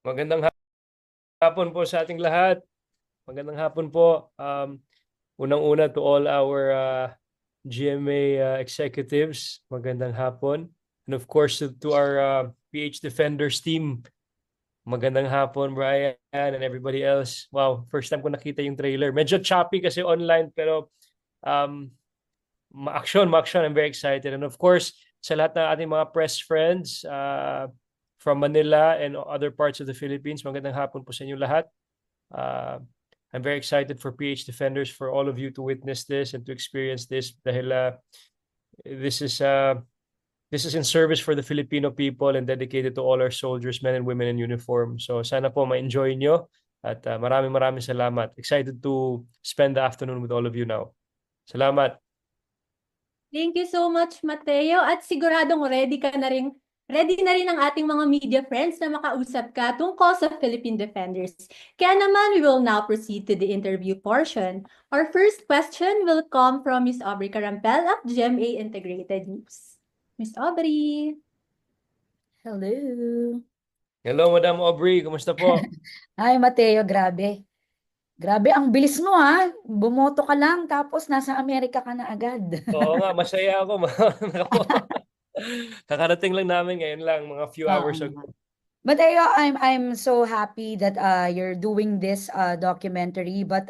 Magandang hapon po sa ating lahat. Magandang hapon po. Unang-una to all our GMA executives. Magandang hapon. And of course to our PH Defenders team. Magandang hapon, Brian and everybody else. Wow, first time ko nakita yung trailer. Medyo choppy kasi online pero um, ma-action. I'm very excited. And of course, sa lahat ng ating mga press friends from Manila and other parts of the Philippines, magandang hapon po sa inyo lahat. I'm very excited for PH Defenders, for all of you to witness this and to experience this dahil this is uh, this is in service for the Filipino people and dedicated to all our soldiers, men and women in uniform. So sana po ma-enjoy nyo at maraming salamat. Excited to spend the afternoon with all of you now. Salamat. Thank you so much, Mateo. At siguradong ready na rin ang ating mga media friends na makausap ka tungkol sa Philippine Defenders. Kaya naman, we will now proceed to the interview portion. Our first question will come from Ms. Aubrey Carampel of GMA Integrated News. Ms. Aubrey. Hello. Hello, Madam Aubrey. Kumusta po? Hi, Mateo. Grabe. Grabe, ang bilis mo ha. Bumoto ka lang tapos nasa Amerika ka na agad. Oo nga, masaya ako. Kakarating lang namin ngayon lang, mga few hours ago. Mateo, I'm so happy that you're doing this documentary. But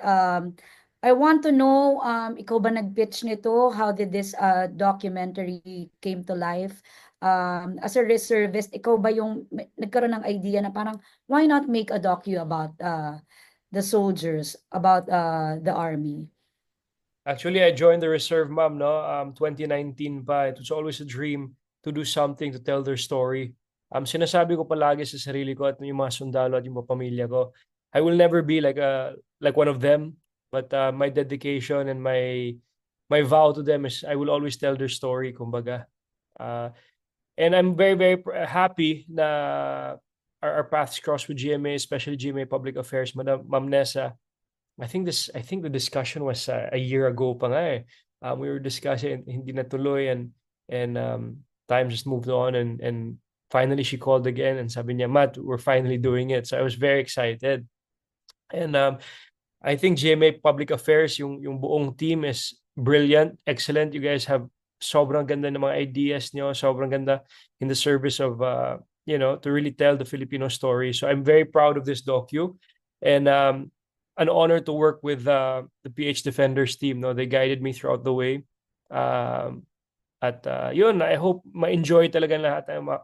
I want to know, ikaw ba nag-pitch nito? How did this documentary came to life? As a reservist, ikaw ba yung nagkaroon ng idea na parang why not make a docu about the soldiers, about the army? Actually, I joined the reserve, ma'am, no? 2019 pa. It was always a dream to do something to tell their story. Sinasabi ko palagi sa sarili ko at yung mga sundalo at yung mga pamilya ko, I will never be like one of them, but my dedication and my vow to them is I will always tell their story, kumbaga. And I'm very happy na our paths cross with GMA, especially GMA Public Affairs, Ma'am Nessa. I think the discussion was a year ago pa nga eh. We were discussing, hindi natuloy, and time just moved on, and finally she called again and sabi niya, Matt, we're finally doing it. So I was very excited. And I think GMA Public Affairs, yung buong team is brilliant, excellent. You guys have sobrang ganda ng mga ideas niyo, sobrang ganda in the service of to really tell the Filipino story. So I'm very proud of this docu, and an honor to work with the PH Defenders team. No, they guided me throughout the way. At yun, I hope ma-enjoy talaga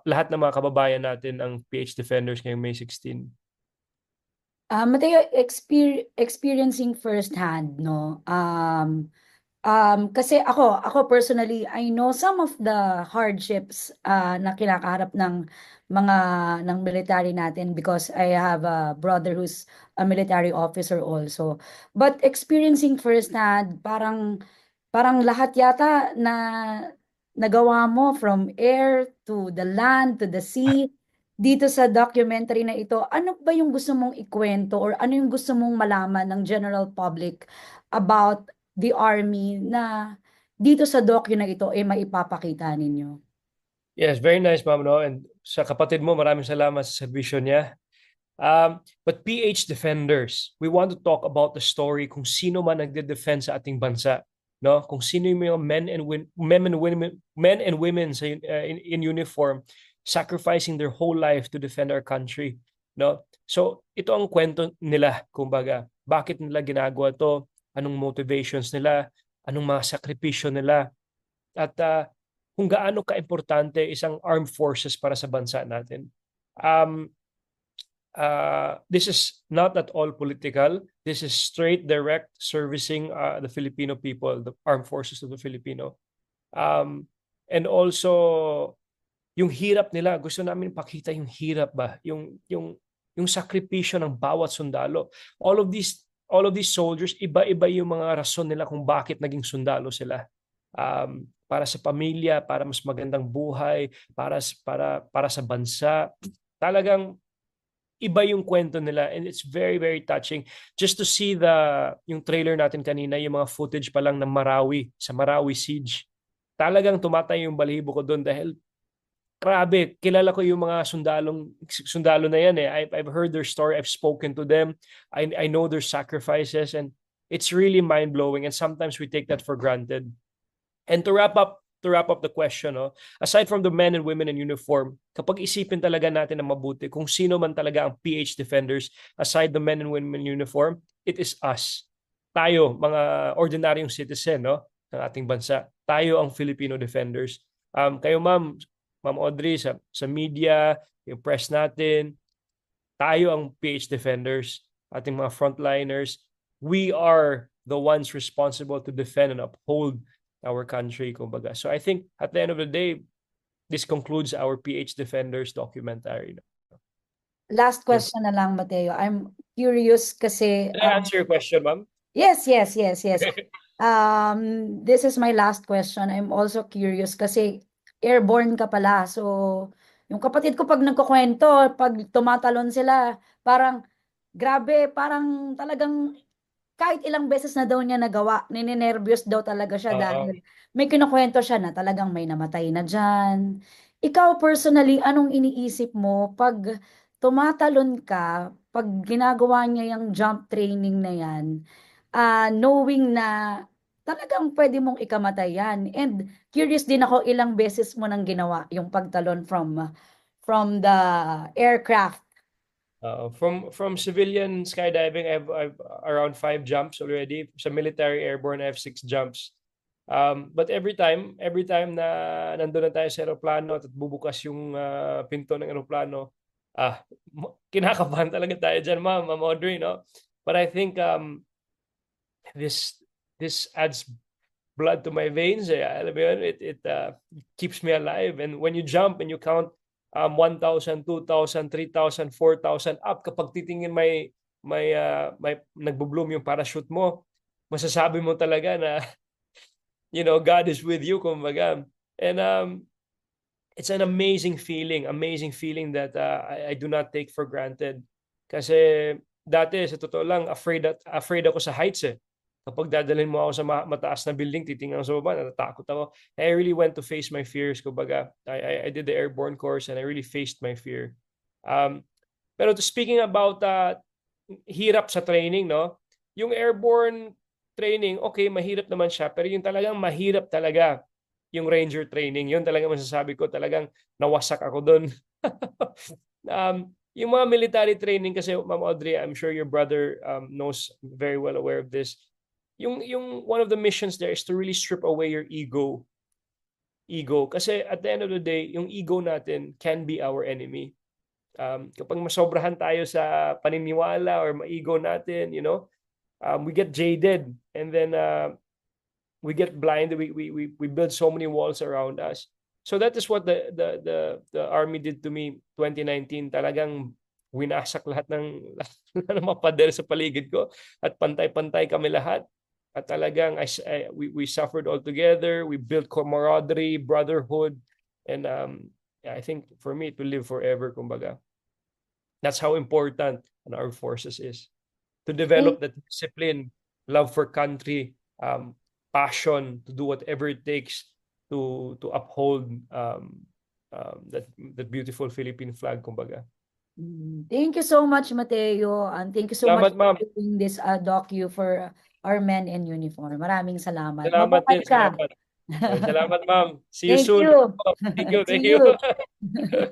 lahat ng mga kababayan natin ang PH Defenders ngayong May 16. Mateo, experiencing firsthand, no? Kasi ako personally, I know some of the hardships na kinakaharap ng military natin because I have a brother who's a military officer also. But experiencing firsthand, parang lahat yata na nagawa mo from air to the land to the sea dito sa documentary na ito. Ano ba yung gusto mong ikwento or ano yung gusto mong malaman ng general public about the army na dito sa docu na ito ay maipapakita ninyo? Yes, very nice, ma'am, no? And sa kapatid mo, maraming salamat sa serbisyo niya. But PH Defenders, we want to talk about the story kung sino man nagde-defend sa ating bansa, no? Kung sino yung mga men and women sa in uniform sacrificing their whole life to defend our country, no? So, ito ang kwento nila, kumbaga. Bakit nila ginagawa to? Anong motivations nila? Anong mga sakripisyo nila? At kung gaano ka-importante isang armed forces para sa bansa natin. This is not at all political. This is straight, direct servicing the Filipino people, the armed forces of the Filipino. And also, yung hirap nila, gusto namin pakita yung hirap ba, yung sakripisyo ng bawat sundalo. All of these soldiers, iba-iba yung mga rason nila kung bakit naging sundalo sila. Para sa pamilya, para mas magandang buhay, para sa bansa. Talagang iba yung kwento nila, and it's very touching just to see yung trailer natin kanina, yung mga footage pa lang ng Marawi, sa Marawi siege. Talagang tumatay yung balahibo ko doon dahil grabe, kilala ko yung mga sundalo na yan eh. I've heard their story, I've spoken to them. I know their sacrifices, and it's really mind-blowing, and sometimes we take that for granted. And to wrap up the question, no, aside from the men and women in uniform, kapag isipin talaga natin na mabuti kung sino man talaga ang PH defenders aside the men and women in uniform, it is us. Tayo, mga ordinaryong citizen, no, ng ating bansa. Tayo ang Filipino defenders. Kayo Ma'am Audrey, sa media, yung press natin, tayo ang PH defenders, ating mga frontliners. We are the ones responsible to defend and uphold our country, kumbaga. So I think at the end of the day, this concludes our PH defenders documentary. Last question na lang, Mateo. I'm curious kasi Can I answer your question, ma'am? yes. This is my last question. I'm also curious kasi airborne ka pala. So, yung kapatid ko pag nagkukwento, pag tumatalon sila, parang grabe, parang talagang kahit ilang beses na daw niya nagawa, ninenervyos daw talaga siya dahil may kinukwento siya na talagang may namatay na dyan. Ikaw personally, anong iniisip mo pag tumatalon ka, pag ginagawa niya yung jump training na yan, knowing na talagang pwede mong ikamatay yan. And curious din ako ilang beses mo nang ginawa yung pagtalon from the aircraft. From civilian skydiving, I've around 5 jumps already. Sa military airborne, I have 6 jumps. But every time na nandun na tayo sa aeroplano at bubukas yung pinto ng aeroplano, kinakabahan talaga tayo dyan, Ma'am Audrey, no? But I think this adds blood to my veins. Alam mo yun, it keeps me alive. And when you jump and you count 1,000, 2,000, 3,000, 4,000 up, kapag titingin may nagbo-bloom yung parachute mo, masasabi mo talaga na God is with you, kumbaga. And it's an amazing feeling that I do not take for granted. Kasi dati, sa totoo lang, afraid ako sa heights eh. Kapag dadalhin mo ako sa mataas na building, titingnan sa baba, natatakot ako. I really went to face my fears, kumbaga. I did the airborne course and I really faced my fear. Pero speaking about hirap sa training, no? Yung airborne training, okay, mahirap naman siya, pero yung talagang mahirap talaga yung ranger training, yun talagang masasabi ko, talagang nawasak ako doon. Yung mga military training kasi, Ma'am Audrey, I'm sure your brother knows, very well aware of this. Yung one of the missions there is to really strip away your ego. Kasi at the end of the day, yung ego natin can be our enemy. Kapag masobrahan tayo sa paniniwala or ma-ego natin, we get jaded, and then we get blinded. We build so many walls around us. So that is what the army did to me 2019. Talagang winasak lahat ng mga pader sa paligid ko at pantay-pantay kami lahat. At talagang we suffered all together. We built camaraderie, brotherhood, and I think for me to live forever, kumbaga. That's how important an armed forces is. To develop that discipline, love for country, passion to do whatever it takes to uphold that beautiful Philippine flag, kumbaga. Thank you so much, Mateo, and thank you so Salamat, much ma'am. for doing this docu for our men in uniform. Maraming salamat. Salamat din, Mabuhay ka. salamat. Salamat, ma'am. See you Thank soon. you. Thank See you. you.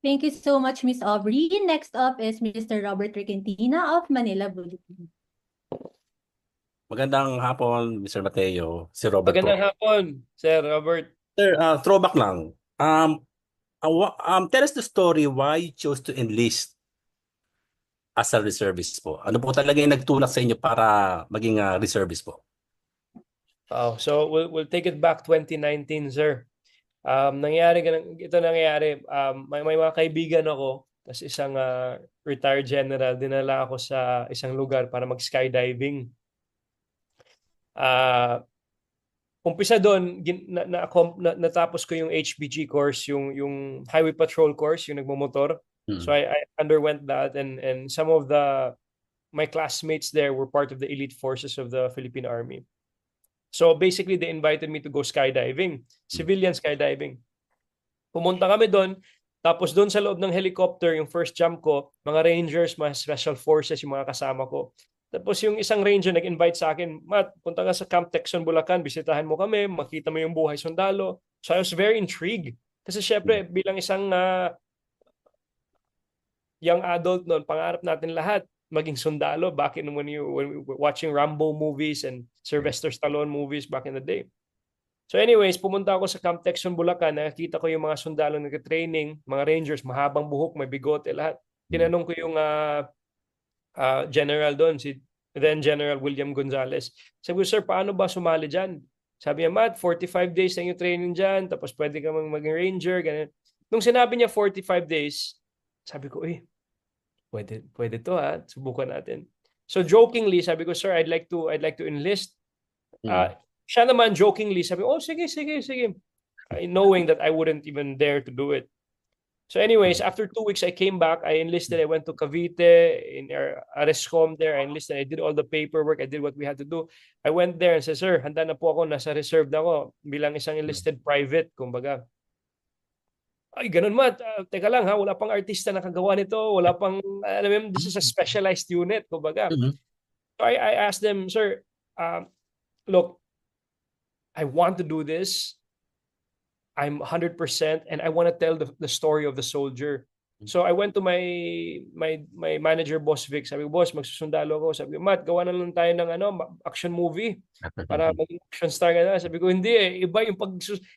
Thank you so much, Miss Aubrey. Next up is Mr. Robert Requentina of Manila Bulletin. Magandang hapon, Mr. Mateo. Si Robert po. Magandang hapon, Sir Robert. Sir, throwback lang. Tell us the story why you chose to enlist as a reservist po. Ano po talaga yung nagtulak sa inyo para maging reservist po? So we'll take it back 2019, sir. Ito nangyari. May mga kaibigan ako, tas isang retired general, dinala ako sa isang lugar para mag-skydiving. Umpisa doon, natapos ko yung HPG course, yung highway patrol course, yung nagmomotor. So I underwent that, and some of my classmates there were part of the elite forces of the Philippine Army. So basically, they invited me to go skydiving, civilian skydiving. Pumunta kami doon. Tapos doon sa loob ng helicopter, yung first jump ko, mga Rangers, mga Special Forces, yung mga kasama ko. Tapos yung isang ranger nag-invite sa akin, Matt, punta ka sa Camp Texon, Bulacan, bisitahan mo kami, makita mo yung buhay sundalo. So I was very intrigued. Kasi syempre, bilang isang young adult noon, pangarap natin lahat maging sundalo back in when we were watching Rambo movies and Sylvester Stallone movies back in the day. So anyways, pumunta ako sa Camp Texon, Bulacan, nakita ko yung mga sundalo nag-training, mga Rangers, mahabang buhok, may bigote, lahat. Tinanong ko yung general doon, si then General William Gonzales. Sabi ko, sir, paano ba sumali dyan? Sabi niya, Matt, 45 days na yung training dyan, tapos pwede ka maging ranger, ganun. Nung sinabi niya 45 days, sabi ko, pwede to ha, subukan natin. So jokingly, sabi ko, sir, I'd like to enlist. Siya naman jokingly sabi, oh sige. Knowing that I wouldn't even dare to do it. So anyways, after 2 weeks, I came back. I enlisted. I went to Cavite in our Arescom there. I enlisted. I did all the paperwork. I did what we had to do. I went there and said, sir, handa na po ako. Nasa reserve na ako bilang isang enlisted private, kumbaga. Ay, ganun Matt. Teka lang ha, wala pang artista na kagawa nito. Wala pang, alam mo, this is a specialized unit, kumbaga. So I asked them, sir, look, I want to do this. I'm 100% and I want to tell the story of the soldier. So I went to my manager, Boss Vic. Sabi ko, boss, magsusundalo ako. Sabi ko, Matt, gawa na lang tayo ng action movie para maging action star ka na. Sabi ko, hindi iba yung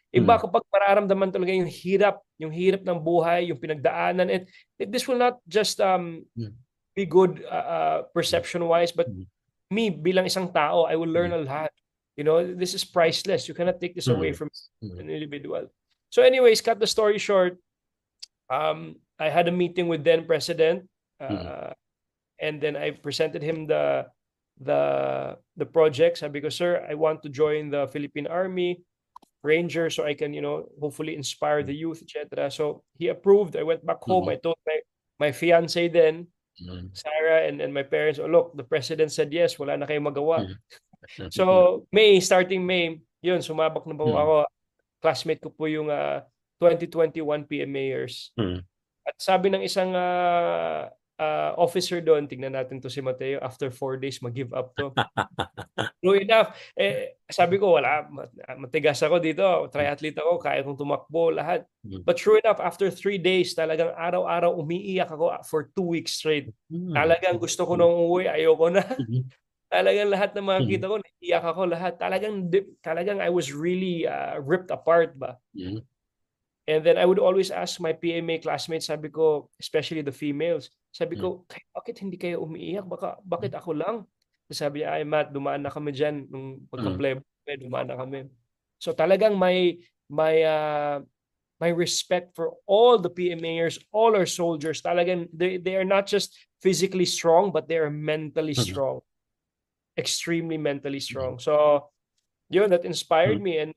iba kapag mararamdaman talaga yung hirap ng buhay, yung pinagdaanan. And this will not just be good perception-wise, but me bilang isang tao, I will learn a lot. You know, this is priceless. You cannot take this away from an individual. So anyways, cut the story short. I had a meeting with then President, and then I presented him the project. Sabi ko, sir, I want to join the Philippine Army Ranger so I can, hopefully inspire the youth, etc. So he approved. I went back home. I told my fiance then, Sarah, and my parents, oh look, the President said yes. Wala na kayong magawa. So starting May, yun, sumabak na po ako. Classmate ko po yung 2021 PMAers. At sabi ng isang officer doon, tingnan natin to si Mateo, after 4 days, mag-give up to. True enough, sabi ko, wala, matigas ako dito, triathlete ako, kaya kong tumakbo, lahat. But true enough, after 3 days, talagang araw-araw umiiyak ako for 2 weeks straight. Talagang gusto ko nang umuwi, ayoko na. Talagang lahat ng mga kita ko, naiiyak ako lahat. Talagang I was really ripped apart ba. And then I would always ask my PMA classmates, sabi ko, especially the females, sabi ko, bakit hindi kayo umiiyak? Bakit ako lang? Sabi niya, ay Matt, dumaan na kami dyan. Nung pagka-play, dumaan na kami. So talagang my respect for all the PMAers, all our soldiers, talagang they are not just physically strong, but they are mentally strong. Extremely mentally strong. So yun, that inspired me, and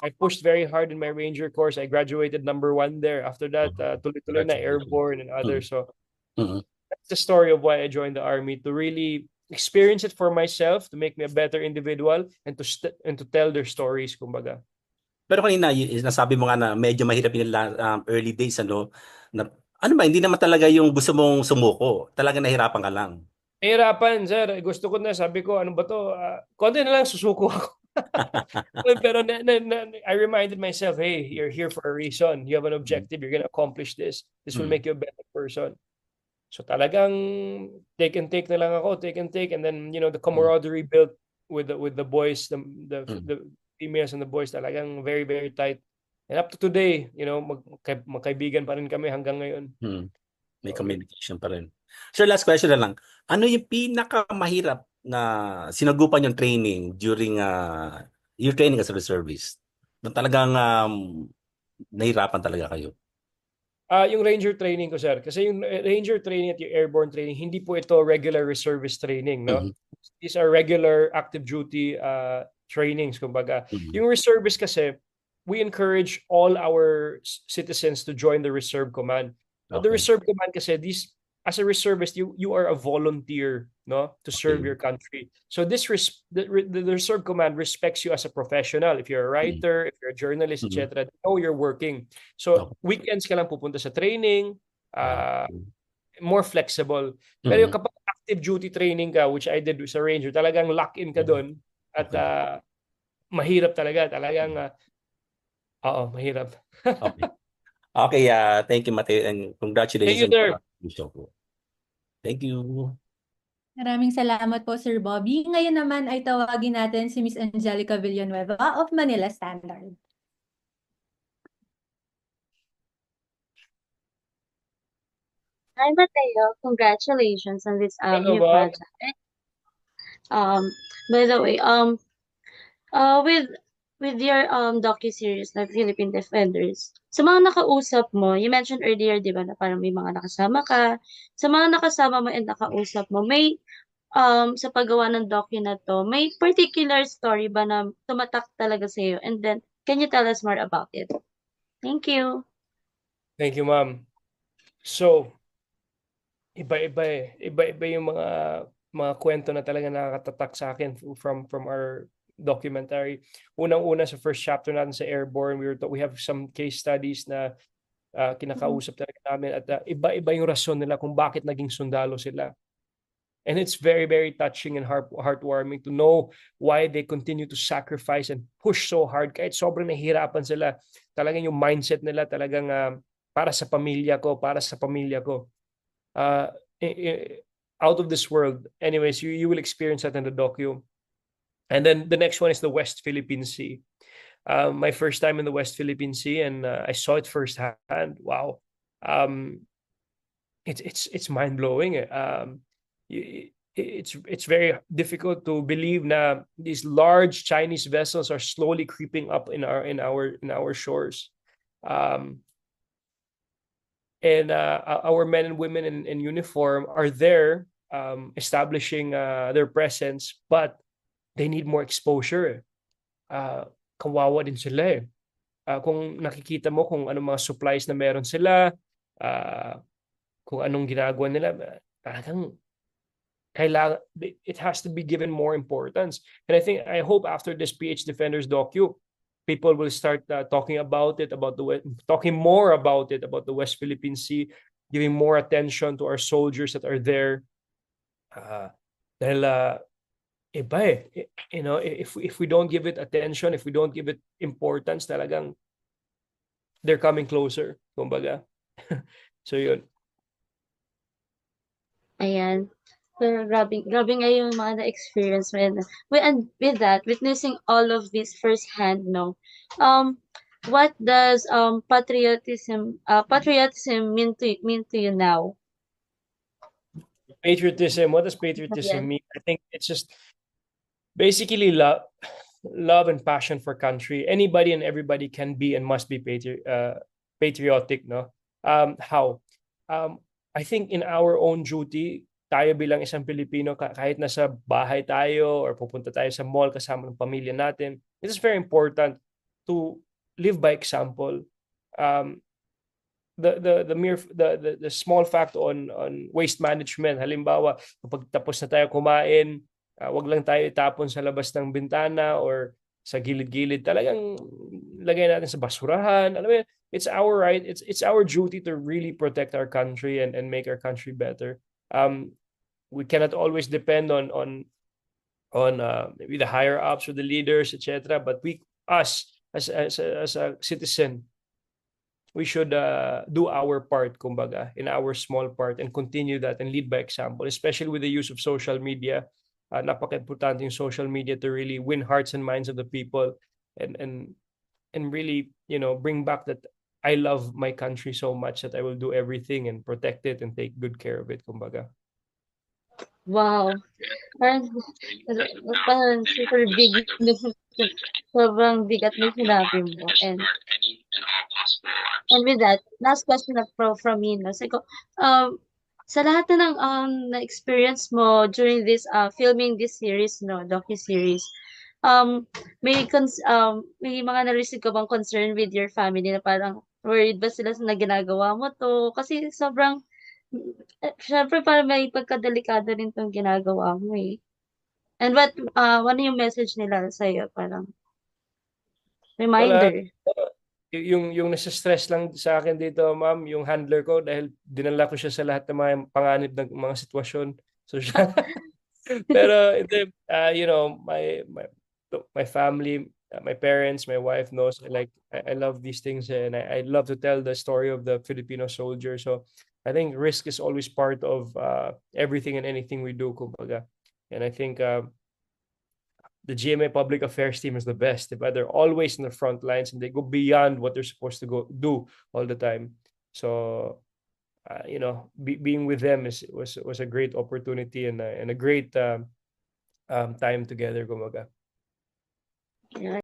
I pushed very hard in my Ranger course. I graduated number 1 there. After that, tuloy-tuloy na airborne and others. So that's the story of why I joined the Army, to really experience it for myself, to make me a better individual, and to tell their stories, kumbaga. Pero kanina, nasabi mo nga na medyo mahirap yung early days, ano ba, hindi naman talaga yung gusto mong sumuko. Talaga nahirapan ka lang. Nahirapan, sir. Gusto ko na, sabi ko, ano ba to? Konti na lang susuko ako. Pero I reminded myself, hey, you're here for a reason. You have an objective. You're gonna accomplish this. This will make you a better person. So talagang take and take na lang ako, take and take. And then, the camaraderie built with the boys, the females and the boys, talagang very, very tight. And up to today, magkaibigan pa rin kami hanggang ngayon. May communication pa rin. Sir, last question na lang. Ano yung pinakamahirap na sinagupan yung training during your training as a reservist? Na talagang nahirapan talaga kayo? Yung Ranger training ko, sir. Kasi yung Ranger training at yung airborne training, hindi po ito regular reservist training, no? These are regular active duty trainings, kumbaga. Yung reservist kasi, we encourage all our citizens to join the reserve command. The reserve command kasi, as a reservist, you are a volunteer, no, to serve Okay. your country. So the reserve command respects you as a professional. If you're a writer, if you're a journalist, Mhm. etc., they know you're working. So Okay. weekends ka lang pupunta sa training, Ah, more flexible. Pero yung mhm. kapag active duty training ka, which I did sa Ranger, talagang lock-in ka doon at Okay. mahirap talagang mahirap. Okay. Okay, thank you, Mateo, and Thank congratulations you, on sir. the show po. Thank you. Maraming salamat po, Sir Bobby. Ngayon naman ay tawagin natin si Miss Angelica Villanueva of Manila Standard. Hi, Mateo. Congratulations on this Hello, new Bob. project. Um, by the way, with your docu-series na Philippine Defenders, sa mga nakausap mo, you mentioned earlier, di ba, na parang may mga nakasama ka. Sa mga nakasama mo and nakausap mo, may sa paggawa ng docu na to, may particular story ba na tumatak talaga sa iyo? And then, can you tell us more about it? Thank you. Thank you, ma'am. So, iba-iba eh. Iba-iba yung mga kwento na talaga nakakatatak sa akin from our documentary. Unang-una sa first chapter natin sa Airborne, we have some case studies na kinakausap talaga namin at iba-iba yung rason nila kung bakit naging sundalo sila. And it's very, very touching and heartwarming to know why they continue to sacrifice and push so hard kahit sobrang nahihirapan sila. Talagang yung mindset nila talagang para sa pamilya ko, para sa pamilya ko. Uh, out of this world. Anyways, you will experience that in the docu. And then the next one is the West Philippine Sea. My first time in the West Philippine Sea, and I saw it firsthand. Wow, it's mind blowing. It's very difficult to believe that these large Chinese vessels are slowly creeping up in our shores. And our men and women in uniform are there establishing their presence, but they need more exposure. Kawawa din sila eh. Kung nakikita mo kung anong mga supplies na meron sila, kung anong ginagawa nila, talagang kailangan, it has to be given more importance. And I hope after this PH Defenders docu, people will start talking about it, talking more about it, about the West Philippine Sea, giving more attention to our soldiers that are there. Dahil iba eh. You know, if we don't give it attention, if we don't give it importance, talagang they're coming closer, kumbaga. So yun. Ayan. Pero grabe nga yung mga na-experience mo. And with that, witnessing all of this firsthand, no? What does patriotism mean to you now? Patriotism, what does patriotism mean? I think it's just basically love and passion for country. Anybody and everybody can be and must be patriotic, no? How? I think in our own duty, tayo bilang isang Pilipino, kahit nasa bahay tayo or pupunta tayo sa mall kasama ng pamilya natin, it is very important to live by example. The small fact on waste management, halimbawa kapag tapos na tayo kumain, wag lang tayo itapon sa labas ng bintana or sa gilid-gilid, talagang lagay natin sa basurahan. Alam mo yun, it's our right, it's our duty to really protect our country and make our country better. We cannot always depend on maybe the higher ups or the leaders, etc. But us as a citizen, we should do our part, kumbaga, in our small part, and continue that and lead by example, especially with the use of social media. Napaka-importante yung social media to really win hearts and minds of the people and really, bring back that I love my country so much that I will do everything and protect it and take good care of it, kumbaga. Wow. Parang super big. Sobrang bigat na sinabi mo. And with that, last question from me, no? So, sa lahat na ng na-experience mo during this filming this series, no, docu-series, may mga na-receive ka bang concern with your family na parang worried ba sila na ginagawa mo to? Kasi sobrang Syempre parang may pagkadelikado rin 'tong ginagawa mo, eh. And ano yung message nila sa'yo? Parang Wala. reminder. Yung nasa-stress lang sa akin dito, ma'am, yung handler ko dahil dinala ko siya sa lahat ng mga panganib ng mga sitwasyon. So siya pero hindi, you know, my family, my parents, my wife knows I love these things and I love to tell the story of the Filipino soldier. So I think risk is always part of everything and anything we do, kumbaga. And I think the GMA Public Affairs team is the best. Diba? They're always in the front lines and they go beyond what they're supposed to go do all the time. So, you know, being with them was a great opportunity and a great time together, kumbaga. Yeah.